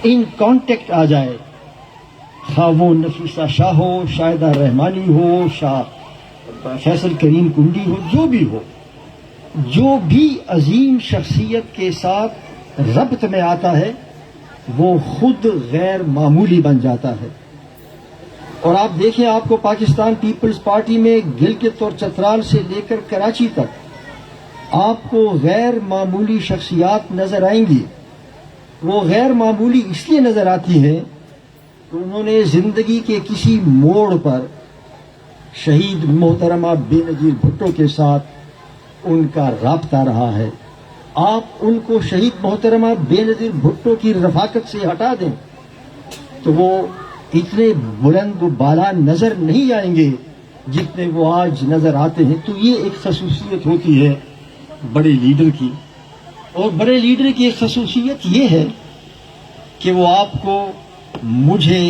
ان کانٹیکٹ آ جائے، خواہ وہ نفیسہ شاہ ہو، شاہدہ رحمانی ہو، شاہ فیصل کریم کنڈی ہو، جو بھی ہو، جو بھی عظیم شخصیت کے ساتھ ربط میں آتا ہے وہ خود غیر معمولی بن جاتا ہے۔ اور آپ دیکھیں، آپ کو پاکستان پیپلز پارٹی میں گلگت اور چترال سے لے کر کراچی تک آپ کو غیر معمولی شخصیات نظر آئیں گی۔ وہ غیر معمولی اس لیے نظر آتی ہیں کہ انہوں نے زندگی کے کسی موڑ پر شہید محترمہ بے نظیر بھٹو کے ساتھ ان کا رابطہ رہا ہے۔ آپ ان کو شہید محترمہ بے نظیر بھٹو کی رفاقت سے ہٹا دیں تو وہ اتنے بلند و بالا نظر نہیں آئیں گے جتنے وہ آج نظر آتے ہیں۔ تو یہ ایک خصوصیت ہوتی ہے بڑے لیڈر کی، اور بڑے لیڈر کی ایک خصوصیت یہ ہے کہ وہ آپ کو، مجھے،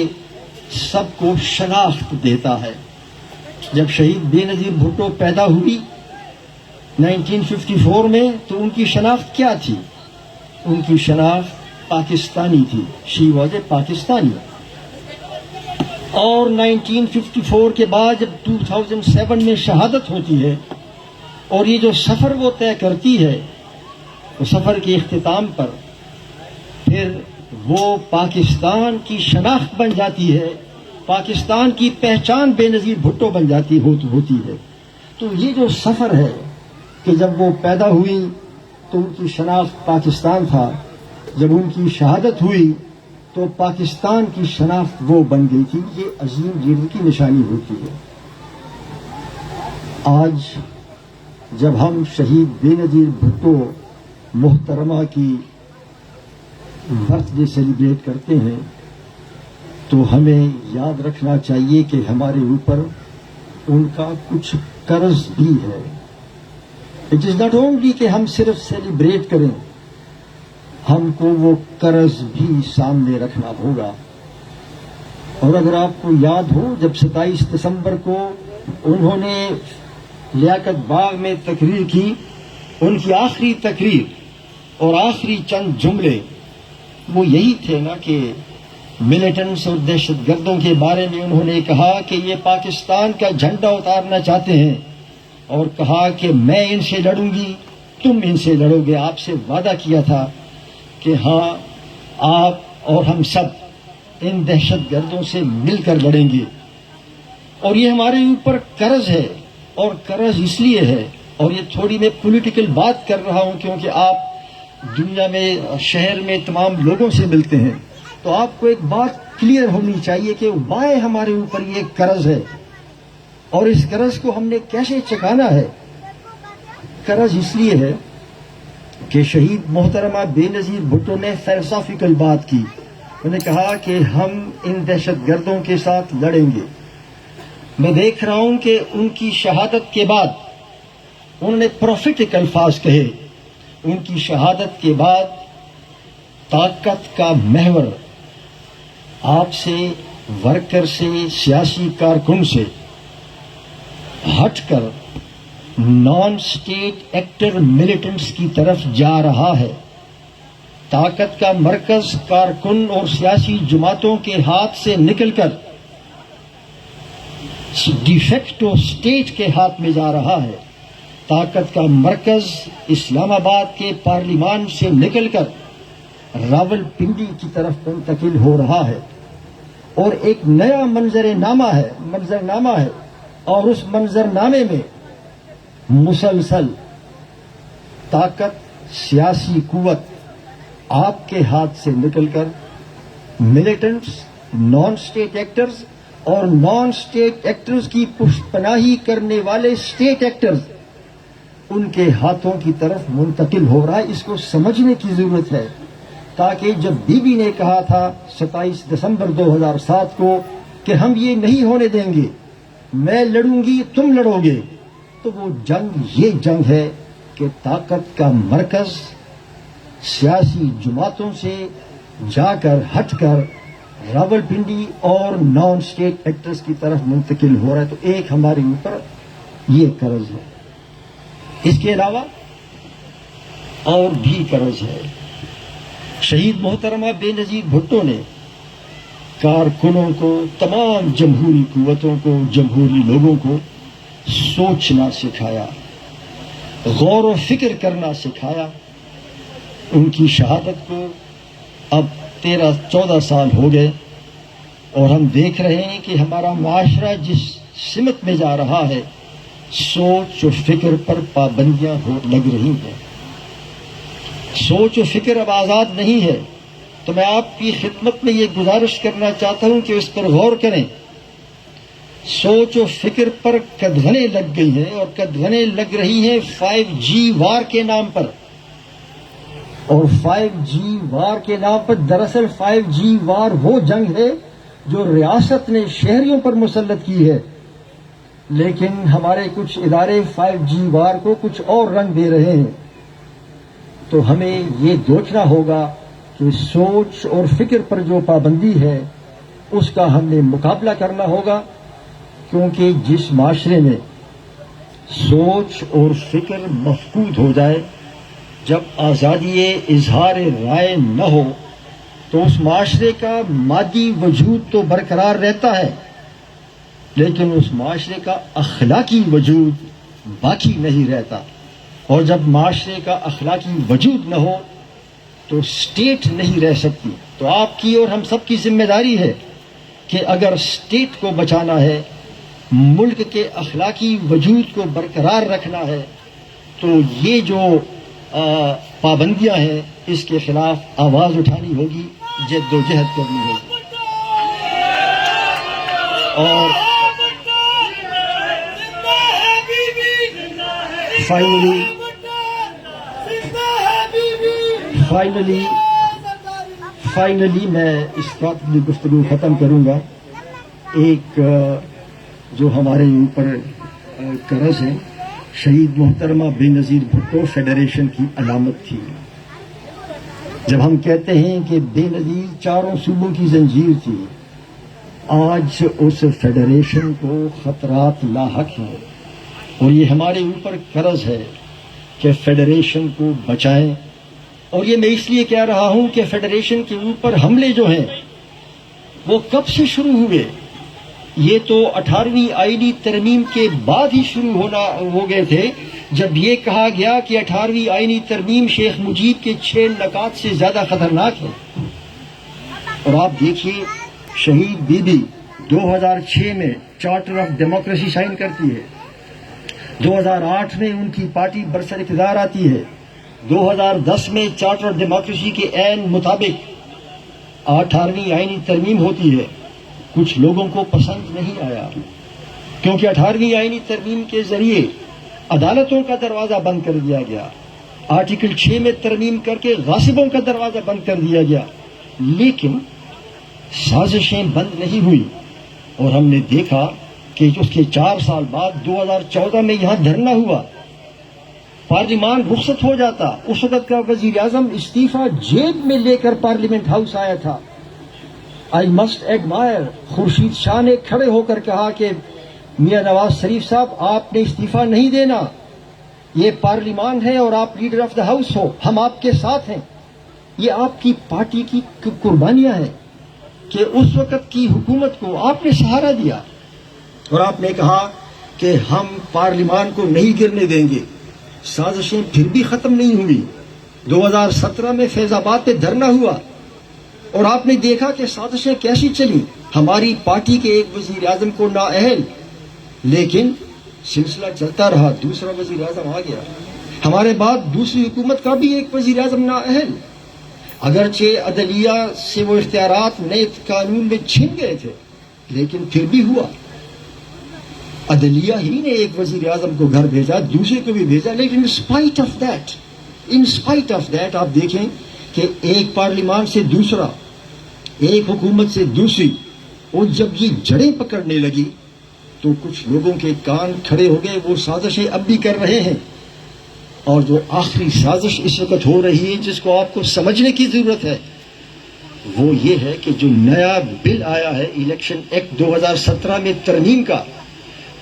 سب کو شناخت دیتا ہے۔ جب شہید بے نظیر بھٹو پیدا ہوئی 1954 میں تو ان کی شناخت کیا تھی؟ ان کی شناخت پاکستانی تھی، شی واز اے پاکستانی۔ اور 1954 کے بعد جب 2007 میں شہادت ہوتی ہے اور یہ جو سفر وہ طے کرتی ہے، وہ سفر کے اختتام پر پھر وہ پاکستان کی شناخت بن جاتی ہے، پاکستان کی پہچان بے نظیر بھٹو بن جاتی ہوتی ہے۔ تو یہ جو سفر ہے کہ جب وہ پیدا ہوئی تو ان کی شناخت پاکستان تھا، جب ان کی شہادت ہوئی تو پاکستان کی شناخت وہ بن گئی تھی۔ یہ عظیم لیڈر کی نشانی ہوتی ہے۔ آج جب ہم شہید بے نظیر بھٹو محترمہ کی برتھ ڈے سیلیبریٹ کرتے ہیں تو ہمیں یاد رکھنا چاہیے کہ ہمارے اوپر ان کا کچھ قرض بھی ہے۔ اٹ از ناٹ اونلی کہ ہم صرف سیلیبریٹ کریں، ہم کو وہ قرض بھی سامنے رکھنا ہوگا۔ اور اگر آپ کو یاد ہو، جب 27 دسمبر کو انہوں نے لیاقت باغ میں تقریر کی، ان کی آخری تقریر اور آخری چند جملے وہ یہی تھے نا کہ ملیٹنٹس اور دہشت گردوں کے بارے میں انہوں نے کہا کہ یہ پاکستان کا جھنڈا اتارنا چاہتے ہیں، اور کہا کہ میں ان سے لڑوں گی، تم ان سے لڑو گے۔ آپ سے وعدہ کیا تھا کہ ہاں، آپ اور ہم سب ان دہشت گردوں سے مل کر لڑیں گے۔ اور یہ ہمارے اوپر قرض ہے، اور قرض اس لیے ہے، اور یہ تھوڑی میں پولیٹیکل بات کر رہا ہوں کیونکہ آپ دنیا میں، شہر میں تمام لوگوں سے ملتے ہیں، تو آپ کو ایک بات کلیئر ہونی چاہیے کہ وائے ہمارے اوپر یہ قرض ہے، اور اس قرض کو ہم نے کیسے چکانا ہے۔ قرض اس لیے ہے کہ شہید محترمہ بے نظیر بھٹو نے فلسافیکل بات کی۔ انہوں نے کہا کہ ہم ان دہشت گردوں کے ساتھ لڑیں گے۔ میں دیکھ رہا ہوں کہ ان کی شہادت کے بعد انہوں نے پروفیٹک الفاظ کہے۔ ان کی شہادت کے بعد طاقت کا محور آپ سے، ورکر سے، سیاسی کارکن سے ہٹ کر نان اسٹیٹ ایکٹر ملیٹنٹس کی طرف جا رہا ہے۔ طاقت کا مرکز کارکن اور سیاسی جماعتوں کے ہاتھ سے نکل کر ڈی فیکٹو اسٹیٹ کے ہاتھ میں جا رہا ہے۔ طاقت کا مرکز اسلام آباد کے پارلیمان سے نکل کر راولپنڈی کی طرف منتقل ہو رہا ہے اور ایک نیا منظرنامہ ہے اور اس منظرنامے میں مسلسل طاقت، سیاسی قوت آپ کے ہاتھ سے نکل کر ملیٹنٹس، نان اسٹیٹ ایکٹرز اور نان اسٹیٹ ایکٹرز کی پشت پناہی کرنے والے اسٹیٹ ایکٹرز ان کے ہاتھوں کی طرف منتقل ہو رہا ہے. اس کو سمجھنے کی ضرورت ہے تاکہ جب بی بی نے کہا تھا 27 دسمبر 2007 کو کہ ہم یہ نہیں ہونے دیں گے، میں لڑوں گی تم لڑو گے، تو وہ یہ جنگ ہے کہ طاقت کا مرکز سیاسی جماعتوں سے جا کر ہٹ کر راولپنڈی اور نان اسٹیٹ ایکٹرز کی طرف منتقل ہو رہا ہے. تو ایک ہمارے اوپر یہ قرض ہے. اس کے علاوہ اور بھی قرض ہے. شہید محترمہ بے نظیر بھٹو نے کارکنوں کو، تمام جمہوری قوتوں کو، جمہوری لوگوں کو سوچنا سکھایا، غور و فکر کرنا سکھایا. ان کی شہادت کو اب 13-14 سال ہو گئے اور ہم دیکھ رہے ہیں کہ ہمارا معاشرہ جس سمت میں جا رہا ہے، سوچ و فکر پر پابندیاں لگ رہی ہیں. سوچ و فکر اب آزاد نہیں ہے. تو میں آپ کی خدمت میں یہ گزارش کرنا چاہتا ہوں کہ اس پر غور کریں. سوچ و فکر پر قدغنیں لگ گئی ہیں اور قدغنیں لگ رہی ہیں 5G وار کے نام پر. اور 5G وار کے نام پر دراصل 5G وار وہ جنگ ہے جو ریاست نے شہریوں پر مسلط کی ہے، لیکن ہمارے کچھ ادارے 5G وار کو کچھ اور رنگ دے رہے ہیں. تو ہمیں یہ سوچنا ہوگا کہ سوچ اور فکر پر جو پابندی ہے اس کا ہم نے مقابلہ کرنا ہوگا، کیونکہ جس معاشرے میں سوچ اور فکر مفقود ہو جائے، جب آزادی اظہار رائے نہ ہو، تو اس معاشرے کا مادی وجود تو برقرار رہتا ہے لیکن اس معاشرے کا اخلاقی وجود باقی نہیں رہتا. اور جب معاشرے کا اخلاقی وجود نہ ہو تو اسٹیٹ نہیں رہ سکتی. تو آپ کی اور ہم سب کی ذمہ داری ہے کہ اگر اسٹیٹ کو بچانا ہے، ملک کے اخلاقی وجود کو برقرار رکھنا ہے، تو یہ جو پابندیاں ہیں اس کے خلاف آواز اٹھانی ہوگی، جد و جہد کرنی ہوگی. اور فائنلی میں اس بات کی گفتگو ختم کروں گا. ایک جو ہمارے اوپر قرض ہے، شہید محترمہ بے نظیر بھٹو فیڈریشن کی علامت تھی. جب ہم کہتے ہیں کہ بے نظیر چاروں صوبوں کی زنجیر تھی، آج اس فیڈریشن کو خطرات لاحق ہیں اور یہ ہمارے اوپر قرض ہے کہ فیڈریشن کو بچائیں. اور یہ میں اس لیے کہہ رہا ہوں کہ فیڈریشن کے اوپر حملے جو ہیں وہ کب سے شروع ہوئے؟ یہ تو 18ویں آئینی ترمیم کے بعد ہی شروع ہو گئے تھے، جب یہ کہا گیا کہ 18ویں آئینی ترمیم شیخ مجیب کے 6 نکات سے زیادہ خطرناک ہے. اور آپ دیکھیے، شہید بی بی 2006 میں چارٹر آف ڈیموکریسی سائن کرتی ہے، 2008 میں ان کی پارٹی برسر اقتدار آتی ہے، 2010 میں چارٹر آف ڈیموکریسی کے عین مطابق 18ویں آئینی ترمیم ہوتی ہے. کچھ لوگوں کو پسند نہیں آیا کیونکہ 18ویں آئینی ترمیم کے ذریعے عدالتوں کا دروازہ بند کر دیا گیا، آرٹیکل 6 میں ترمیم کر کے غاصبوں کا دروازہ بند کر دیا گیا. لیکن سازشیں بند نہیں ہوئی اور ہم نے دیکھا کہ اس کے 4 سال بعد 2014 میں یہاں دھرنا ہوا، پارلیمان رخصت ہو جاتا. اس وقت کا وزیر اعظم استعفیٰ جیب میں لے کر پارلیمنٹ ہاؤس آیا تھا. I must admirer, Khurshid Shah نے کھڑے ہو کر کہا کہ میاں نواز شریف صاحب، آپ نے استعفیٰ نہیں دینا، یہ پارلیمان ہے اور آپ لیڈر آف دا ہاؤس ہو، ہم آپ کے ساتھ ہیں. یہ آپ کی پارٹی کی قربانیاں ہیں کہ اس وقت کی حکومت کو آپ نے سہارا دیا اور آپ نے کہا کہ ہم پارلیمان کو نہیں گرنے دیں گے. سازشیں پھر بھی ختم نہیں ہوئی 2017 में फैजाबाद पे धरना हुआ और आपने देखा कि साजिशें कैसी चली। हमारी पार्टी के एक वजीर आजम को नाअहल, लेकिन सिलसिला चलता रहा, दूसरा वजीर आजम आ गया। हमारे बाद दूसरी हुकूमत का भी एक वजीर आजम नाअहल। अगरचे अदलिया से वो इख्तियारात नए कानून में छिन गए थे, लेकिन फिर भी हुआ। अदलिया ही ने एक वजीर आजम को घर भेजा, दूसरे को भी भेजा, लेकिन इन स्पाइट ऑफ दैट आप देखें कि एक पार्लियामान से दूसरा, एक हुकूमत से दूसरी, और जब ये जड़ें पकड़ने लगी तो कुछ लोगों के कान खड़े हो गए। वो साजिशें अब भी कर रहे हैं, और जो आखिरी साजिश इस वक्त हो रही है जिसको आपको समझने की जरूरत है, वो ये है कि जो नया बिल आया है इलेक्शन एक्ट 2017 में तरमीम का,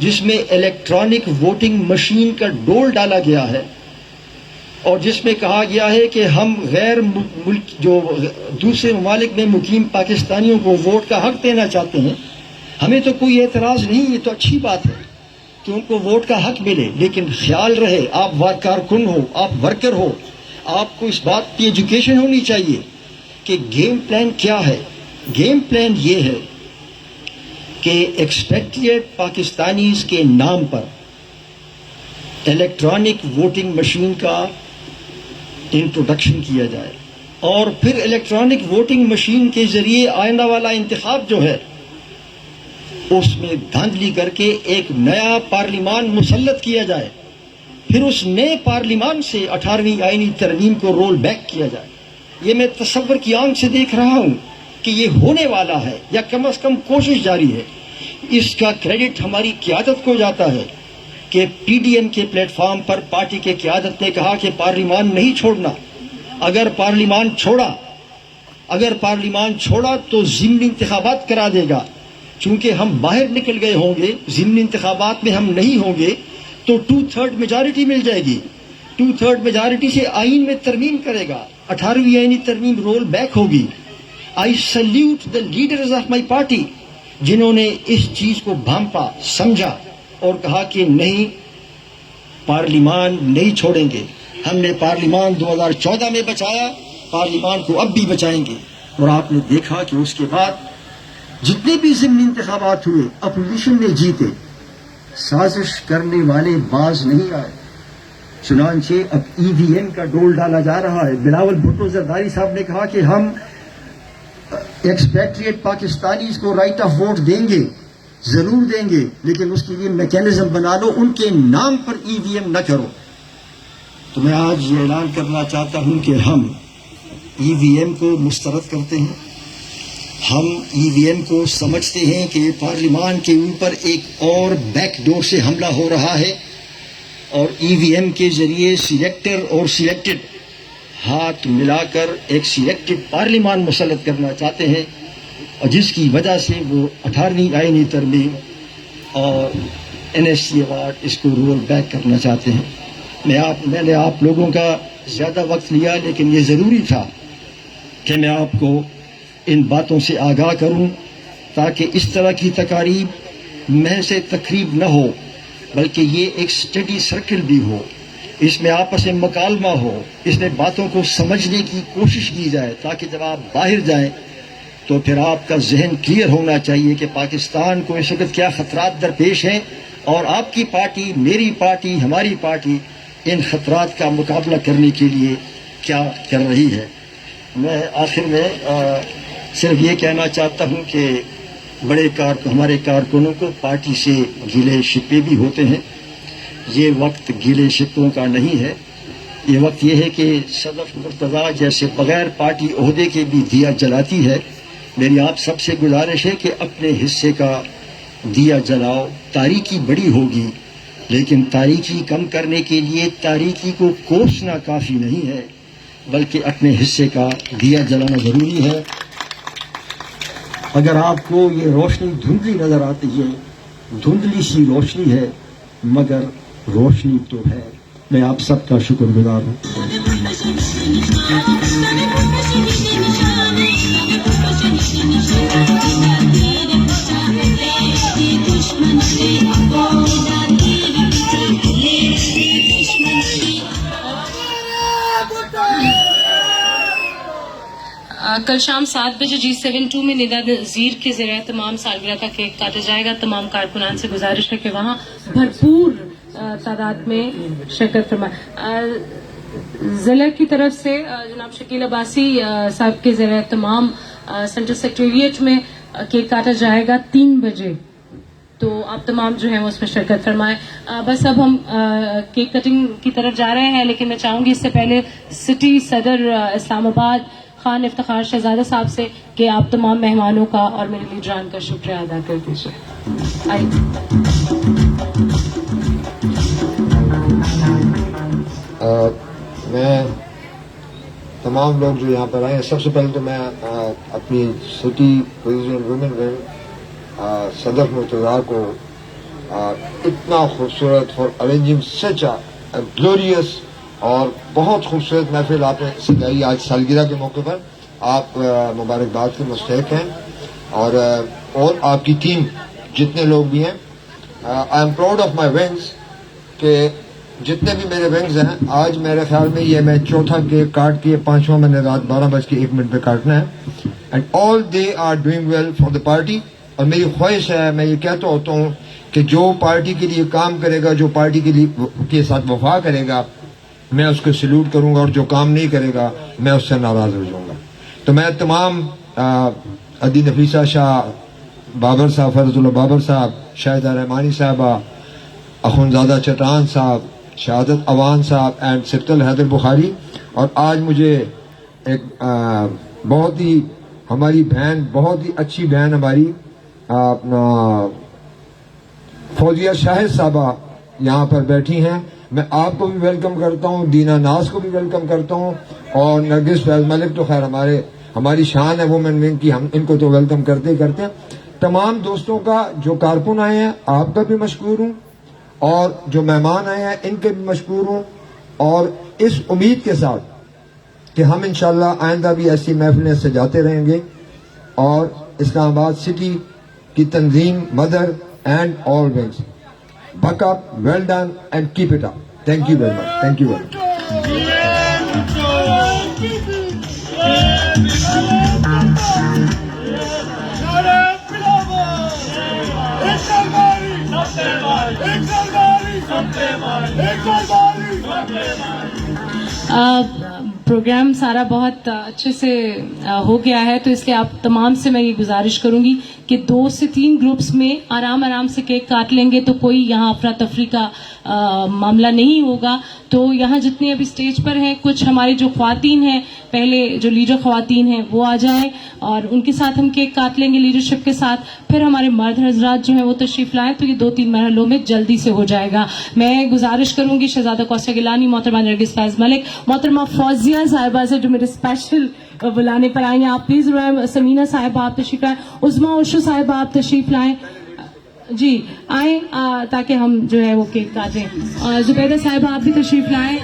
जिसमें इलेक्ट्रॉनिक वोटिंग मशीन का डोल डाला गया है और जिसमें कहा गया है कि हम गैर मुल्क जो दूसरे ममालिक में मुकीम पाकिस्तानियों को वोट का हक देना चाहते हैं, हमें तो कोई एतराज़ नहीं, ये तो अच्छी बात है कि उनको वोट का हक मिले, लेकिन ख्याल रहे आप कारकुन हो, आप वर्कर हो, आपको इस बात की एजुकेशन होनी चाहिए कि गेम प्लान क्या है। गेम प्लान ये है कि एक्सपेक्टेड पाकिस्तानीज के नाम पर इलेक्ट्रॉनिक वोटिंग मशीन का इंट्रोडक्शन किया जाए और फिर इलेक्ट्रॉनिक वोटिंग मशीन के जरिए आइंदा वाला इंतखाब जो है उसमें धांधली करके एक नया पार्लियामान मुसल्लत किया जाए, फिर उस नए पार्लियामान से 18वीं आईनी तरमीम को रोल बैक किया जाए। ये मैं तसव्वुर की आंख से देख रहा हूं कि ये होने वाला है, या कम से कम कोशिश जारी है। इसका क्रेडिट हमारी क़यादत को जाता है कि पीडीएम के प्लेटफॉर्म पर पार्टी के क़यादत ने कहा कि पार्लियामान नहीं छोड़ना। अगर पार्लियामान छोड़ा तो ज़िमनी इंतखाबात करा देगा। चूंकि हम बाहर निकल गए होंगे, ज़िमनी इंतखाबात में हम नहीं होंगे, तो 2/3 मेजॉरिटी मिल जाएगी। 2/3 मेजॉरिटी से आइन में तरमीम करेगा, 18वीं आईनी तरमीम रोल बैक होगी। I salute the leaders of my party जिन्होंने इस चीज को भांपा, समझा और कहा कि नहीं, पार्लियामान नहीं छोड़ेंगे। हमने पार्लियामान 2014 में बचाया, पार्लियामान को अब भी बचाएंगे। और आपने देखा कि उसके बाद जितने भी ज़िमनी इंतखाबात हुए अपोजिशन ने जीते, साजिश करने वाले बाज नहीं आए। चुनांचे अब ईवीएम का डोल डाला जा रहा है। बिलावल भुट्टो जरदारी साहब ने कहा कि हम एक्सपेट्रिएट पाकिस्तानीज को राइट ऑफ वोट देंगे, जरूर देंगे, लेकिन उसके लिए मैकेनिज्म बना लो, उनके नाम पर ईवीएम न करो। तो मैं आज ये ऐलान करना चाहता हूं कि हम ईवीएम को मुस्तरद करते हैं। हम ईवीएम को समझते हैं कि पार्लियामान के ऊपर एक और बैकडोर से हमला हो रहा है और ईवीएम के जरिए सिलेक्टर और सिलेक्टेड हाथ मिलाकर एक सिलेक्टेड पार्लियामान मुसल्लत करना चाहते हैं, और जिसकी वजह से वो 18वीं आईनी तरमीम और एनएससी अवार्ड इसको रोल बैक करना चाहते हैं। मैंने आप लोगों का ज़्यादा वक्त लिया, लेकिन ये ज़रूरी था कि मैं आपको इन बातों से आगाह करूं ताकि इस तरह की तकारीब महज तकरीब न हो, बल्कि ये एक स्टडी सर्कल भी हो, इसमें आपस में मकालमा हो, इसमें बातों को समझने की कोशिश की जाए, ताकि जब आप बाहर जाएं तो फिर आपका जहन क्लियर होना चाहिए कि पाकिस्तान को इस वक्त क्या खतरात दरपेश हैं और आपकी पार्टी, मेरी पार्टी, हमारी पार्टी इन खतरात का मुकाबला करने के लिए क्या कर रही है। मैं आखिर में सिर्फ ये कहना चाहता हूँ कि हमारे कारकुनों को पार्टी से गिले शिकवे भी होते हैं। ये वक्त गिले शिकवों का नहीं है, ये वक्त ये है कि सदफ मुर्तज़ा जैसे बगैर पार्टी ओहदे के भी दिया जलाती है। मेरी आप सबसे गुजारिश है कि अपने हिस्से का दिया जलाओ। तारीकी बड़ी होगी, लेकिन तारीकी कम करने के लिए तारीकी को कोसना काफ़ी नहीं है, बल्कि अपने हिस्से का दिया जलाना ज़रूरी है। अगर आपको ये रोशनी धुंधली नज़र आती है, धुंधली सी रोशनी है, मगर रोशनी तो है। मैं आप सबका शुक्रगुजार हूँ। दुश्मन कल शाम 7 बजे G72 में निदा नज़ीर के ज़रिए तमाम सालगिरह का केक काटा जाएगा. तमाम कारकुनान से गुजारिश है कि वहाँ भरपूर तादाद में शिरकत फरमाएं. ज़िला की तरफ से जनाब शकील अब्बासी साहब के ज़रिए तमाम सेंट्रल सेक्रेटेरिएट में केक काटा जाएगा 3 बजे. तो आप तमाम जो हैं वो उसमें शिरकत फरमाएं. बस अब हम केक कटिंग की तरफ जा रहे हैं, लेकिन मैं चाहूँगी इससे पहले सिटी सदर इस्लामाबाद खान इफ्तिखार शहजादा साहब से कि आप तमाम मेहमानों का और मेरे लीडरान का शुक्रिया अदा कर दीजिए. मैं तमाम लोग जो यहाँ पर आए हैं, सबसे पहले तो मैं अपनी सिटी प्रेसिडेंट वुमेन विंग सदर मुर्तज़ा को इतना खूबसूरत for arranging such a glorious और बहुत खूबसूरत महफिल आपने सजाई आज सालगिरह के मौके पर. आप मुबारकबाद के मुस्तहिक हैं और आपकी टीम जितने लोग भी हैं. I am proud of my wings कि जितने भी मेरे विंग्स हैं, आज मेरे ख्याल में ये मैं चौथा केक काट के 5वां मैंने रात 12:01 पे काटना है. And all they are doing well for the party. और मेरी ख्वाहिश है, मैं ये कहता होता हूँ कि जो पार्टी के लिए काम करेगा, जो पार्टी के साथ वफा करेगा, मैं उसको सल्यूट करूंगा, और जो काम नहीं करेगा मैं उससे नाराज हो जाऊंगा. तो मैं तमाम अदी नफीसा शाह, बाबर साहब, फरजुल्लाह बाबर साहब, शाहिदा रहमानी साहबा, अखुनजादा चट्टान साहब, शहादत अवान साहब एंड सिफ्तल हैदर बुखारी, और आज मुझे एक बहुत ही हमारी बहन, बहुत ही अच्छी बहन हमारी अपना फौजिया शाहिद साहबा यहाँ पर बैठी हैं. मैं आपको भी वेलकम करता हूँ, दीना नाज को भी वेलकम करता हूँ, और नरगिस फैज मलिक तो खैर हमारी शान है वुमेन विंग की, हम इनको तो वेलकम करते ही करते हैं. तमाम दोस्तों का, जो कारकुन आए हैं आपका भी मशकूर हूँ, और जो मेहमान आए हैं इनके भी मशकूर हूँ, और इस उम्मीद के साथ कि हम इंशाल्लाह आइंदा भी ऐसी महफिलें सजाते रहेंगे, और इस्लामाबाद सिटी की तंजीम, mother and all wings, buck up, well done and keep it up. Thank you very much. Thank you very much. Program सारा बहुत अच्छे से हो गया है, तो इसलिए आप तमाम से मैं ये गुजारिश करूंगी कि 2 से 3 ग्रुप्स में आराम से केक काट लेंगे, तो कोई यहाँ अफरा तफरी का मामला नहीं होगा. तो यहाँ जितने अभी स्टेज पर हैं, कुछ हमारी जो ख्वातीन हैं, पहले जो लीडर ख्वातीन हैं वो आ जाएं, और उनके साथ हम केक काट लेंगे लीडरशिप के साथ. फिर हमारे मर्द हजरात जो हैं वो तशरीफ लाएं, तो ये 2-3 मरहलों में जल्दी से हो जाएगा. मैं गुजारिश करूंगी शहजादा कौसर गिलानी, मोहतरमा नरगिस फैज मलिक, मोहतरमा फौजिया साहिबा से जो मेरे स्पेशल बुलाने पर आई हैं, आप प्लीज समीना साहिबा आप तशरीफ लाएं, उज़मा उशू साहिबा आप तशरीफ लाएं जी, आए ताकि हम जो है वो केक काटें. जुबैदा साहिबा आप भी तशरीफ लाएं.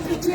पीछे